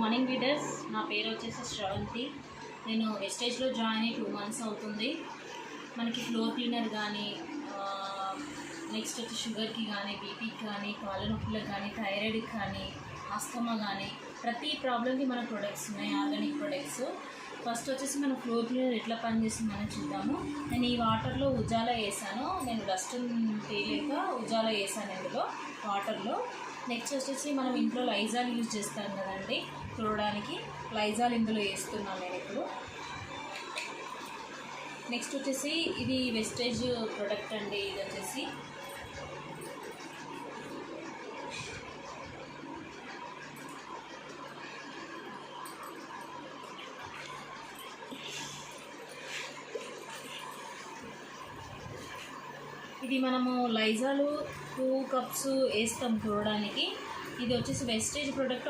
Morning leaders. నా పేరు వచ్చేసి శ్రవంతి. నేను వెస్టేజ్లో జాయిన్ అయ్యి 2 months అవుతుంది. మనకి ఫ్లోర్ క్లీనర్ కానీ, నెక్స్ట్ వచ్చి షుగర్కి కానీ, బీపీకి కానీ, కాళ్ళ నొప్పులకు కానీ, థైరాయిడ్కి కానీ, ఆస్తమా కానీ ప్రతి ప్రాబ్లంకి మన ప్రొడక్ట్స్ ఉన్నాయి, ఆర్గానిక్ ప్రొడక్ట్స్. ఫస్ట్ వచ్చేసి మన ఫ్లోర్ క్లీనర్ ఎట్లా పనిచేస్తుందని చూద్దాము. నేను ఈ వాటర్లో ఉజాలా వేసాను. నేను డస్ట్ తేలేక ఉజాలా వేసాను ఇందులో వాటర్లో. నెక్స్ట్ వచ్చేసి మనం ఇంట్లో లైజాల్ యూజ్ చేస్తాం కదండి తుడవడానికి, లైజాల్ ఇందులో వేస్తున్నాను నేను ఇప్పుడు. నెక్స్ట్ వచ్చేసి ఇది వెస్టేజ్ ప్రొడక్ట్ అండి. ఇది వచ్చేసి ఇది మనము లైజాలు 2 cups వేస్తాం తుడవడానికి. ఇది వచ్చేసి వెస్టేజ్ ప్రొడక్ట్.